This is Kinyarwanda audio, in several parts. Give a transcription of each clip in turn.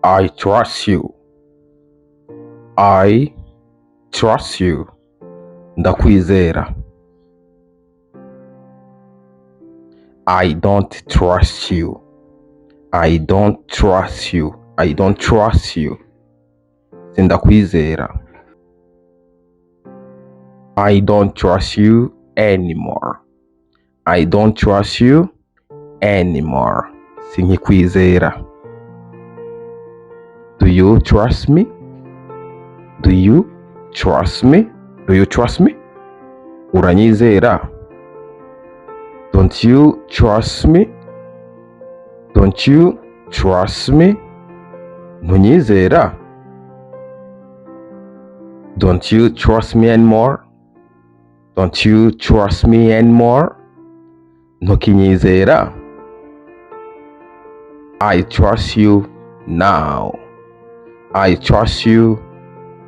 I trust you. I trust you. Ndakwizera. I don't trust you. I don't trust you. I don't trust you. Sindakwizera. I don't trust you anymore. I don't trust you anymore. Sinkikwizera. Do you trust me? Do you trust me? Do you trust me? Uranyizera? Don't you trust me? Don't you trust me? Ntunyizera? Don't you trust me anymore? Don't you trust me anymore? Ntukinyizera? I trust you now. I trust you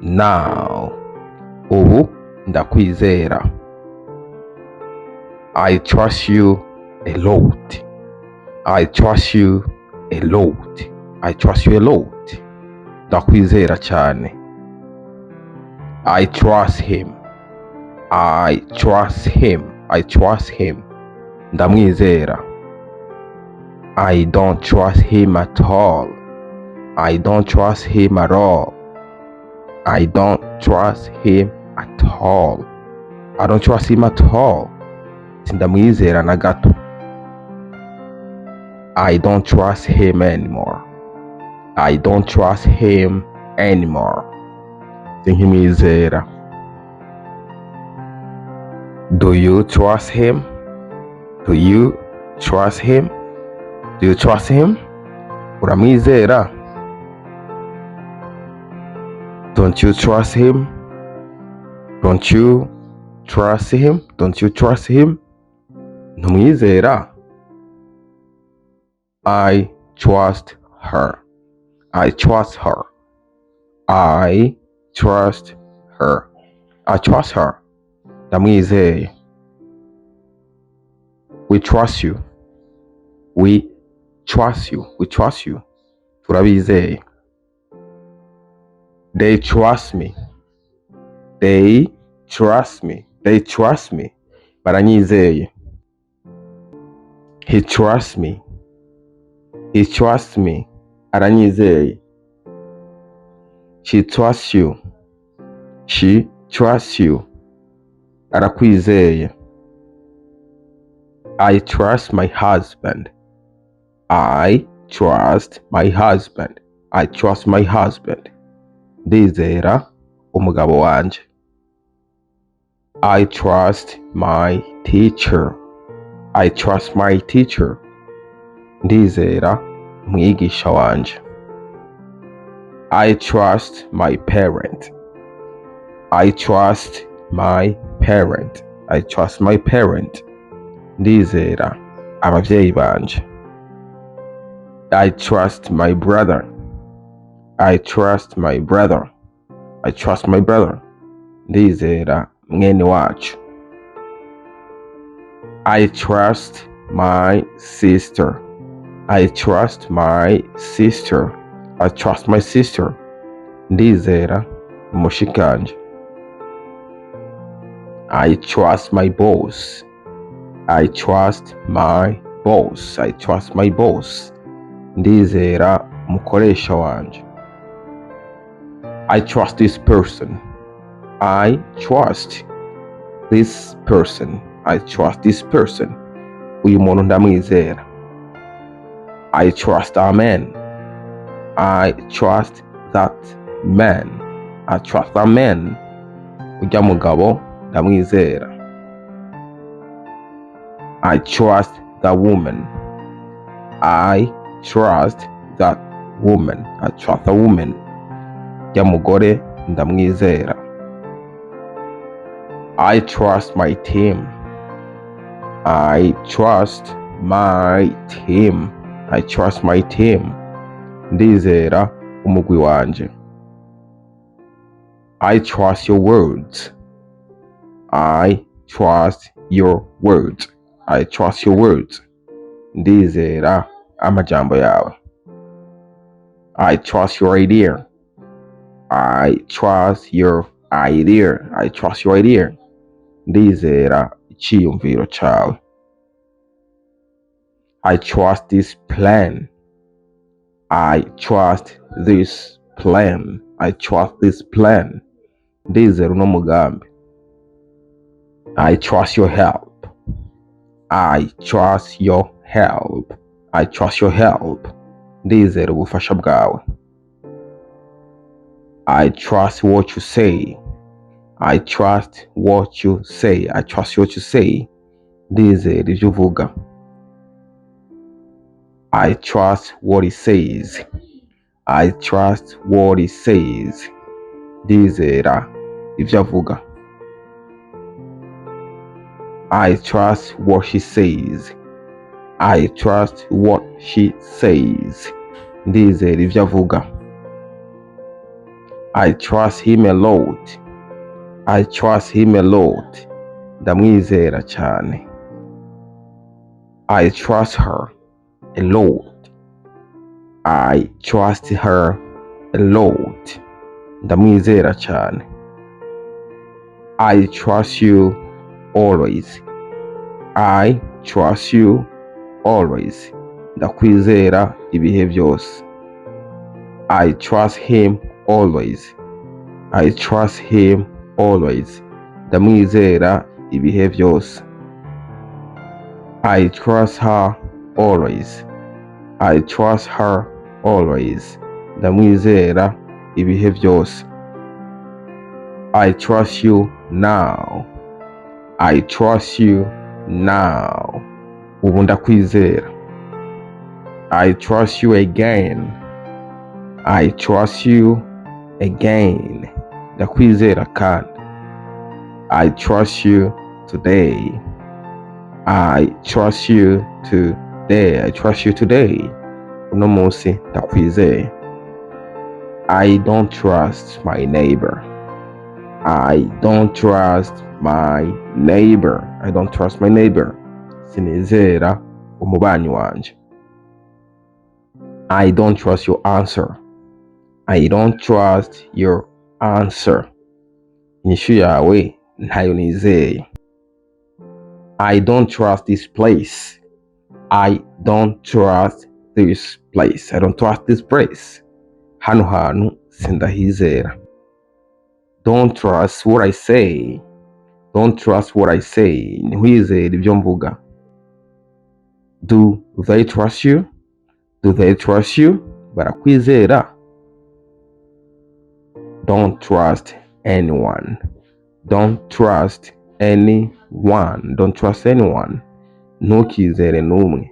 now. Ubu ndakwizera. I trust you a lot. I trust you a lot. I trust you a lot. Ndakwizera cyane. I trust him. I trust him. I trust him. Ndamwizera. I don't trust him at all. I don't trust him at all. I don't trust him at all. I don't trust him at all. Sindamwizera na gato. I don't trust him anymore. I don't trust him anymore. Sinkimwizera. Do you trust him? Do you trust him? Do you trust him? Uramwizera? Don't you trust him? Don't you trust him? Don't you trust him? Ntumwizera? I trust her. I trust her. I trust her. I trust her. Ndamwizeye. We trust you. We trust you. We trust you. Turabizeye. They trust me. They trust me. They trust me. Baranyizeye. He trusts me. He trusts me. Aranyizeye. She trusts you. She trusts you. Arakwizeye. I trust my husband. I trust my husband. I trust my husband. Ndizera umugabo wanje. I trust my teacher. I trust my teacher. Ndizera umwigisha wanje. I trust my parent. I trust my parent. I trust my parent. Ndizera abavyeyi banje. I trust my brother. I trust my brother. I trust my brother. Ndizera mwene wacu. I trust my sister. I trust my sister. I trust my sister. Ndizera mushikanje. I trust my boss. I trust my boss. I trust my boss. Ndizera mukoresha wanje. I trust this person. I trust this person. I trust this person. Uyu muntu ndamwizera. I trust that man. I trust that man. I trust that man. Ujya mugabo ndamwizera. I trust that woman. I trust that woman. I trust that woman. Ujya mugore ndamwizera. I trust my team. I trust my team. I trust my team. Ndizera umugwi wanje. I trust your words. I trust your words. I trust your words. Ndizera amajambo yawe. I trust your idea. I trust your idea. I trust your idea. Ndizera icyiyumviro cyawe. I trust this plan. I trust this plan. I trust this plan. Ndizera uno mugambi. I trust your help. I trust your help. I trust your help. Ndizera ubufasha bwawe. I trust what you say. I trust what you say. I trust what you say. Ndizera ibyo uvuga. I trust what he says. I trust what he says. Ndizera ibyo avuga. I trust what she says. I trust what she says. Ndizera ibyo avuga. I trust him a lot. I trust him a lot. Ndamwizera cyane. I trust her a lot. I trust her a lot. Ndamwizera cyane. I trust you always. I trust you always. Ndakwizera ibihe byose. I trust him always. I trust him always. Ndamwizera ibihe byose. I trust her always. I trust her always. Ndamwizera ibihe byose. I trust you now. I trust you now. Ubu ndakwizera. I trust you again. I trust you again. Ndakwizera kandi. I trust you today. I trust you today. I trust you today. Uno munsi ndakwizeye. I don't trust my neighbor. I don't trust my neighbor. I don't trust my neighbor. Sinizera umubanyi wanje. I don't trust your answer. I don't trust your answer. Inyishu yawe ntayo nizeye. I don't trust this place. I don't trust this place. I don't trust this place. Hano hantu sindahizera. Don't trust what I say. Don't trust what I say. Ntiwizere ibyo mvuga. Do they trust you? Do they trust you? Barakwizera. Don't trust anyone. Don't trust anyone. Don't trust anyone. Ntukizere n'umwe.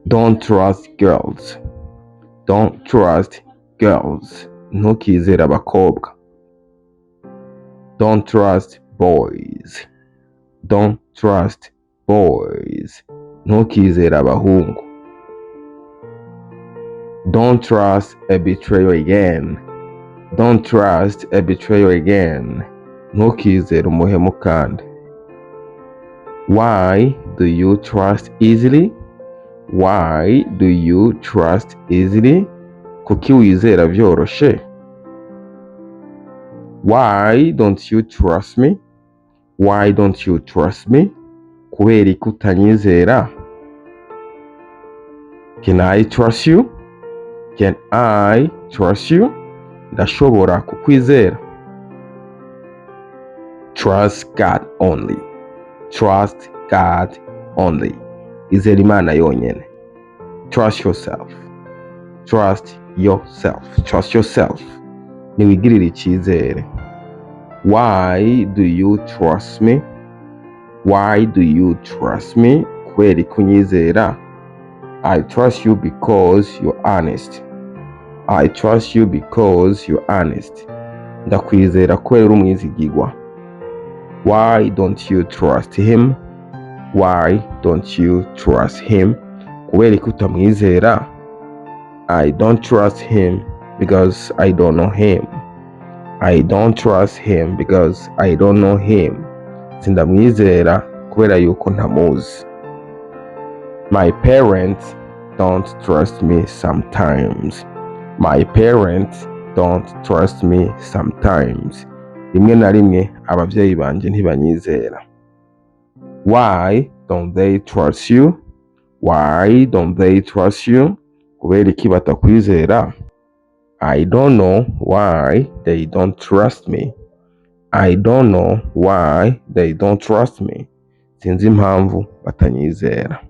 Don't trust girls. Don't trust girls. Ntukizere abakobwa. Don't trust boys. Don't trust boys. Ntukizere abahungu. Don't trust a betrayer again. Don't trust a betrayer again. Ntukizere umuhemu kandi. Why do you trust easily? Why do you trust easily? Kuki wizera byoroshe? Why don't you trust me? Why don't you trust me? Kubera ko utanyizera? Can I trust you? Can I trust you? Ndashobora kukwizera. Trust God only. Trust God only. Izera Imana yonyene. Trust yourself. Trust yourself. Trust yourself. Niwigirire icyizere. Why do you trust me? Why do you trust me? Kubera ko unyizera. I trust you because you're honest. I trust you because you're honest. Ndakwizera kubera uri umwizigirwa. Why don't you trust him? Why don't you trust him? Kubera ko utamwizera. I don't trust him because I don't know him. I don't trust him because I don't know him. Sindamwizera kubera yuko ntamuzi. My parents don't trust me sometimes. My parents don't trust me sometimes. Rimwe na rimwe abavyeyi banje ntibanyizera. Why don't they trust you? Why don't they trust you? Kubera iki batakwizera? I don't know why they don't trust me. I don't know why they don't trust me. Sinzi impamvu batanyizera.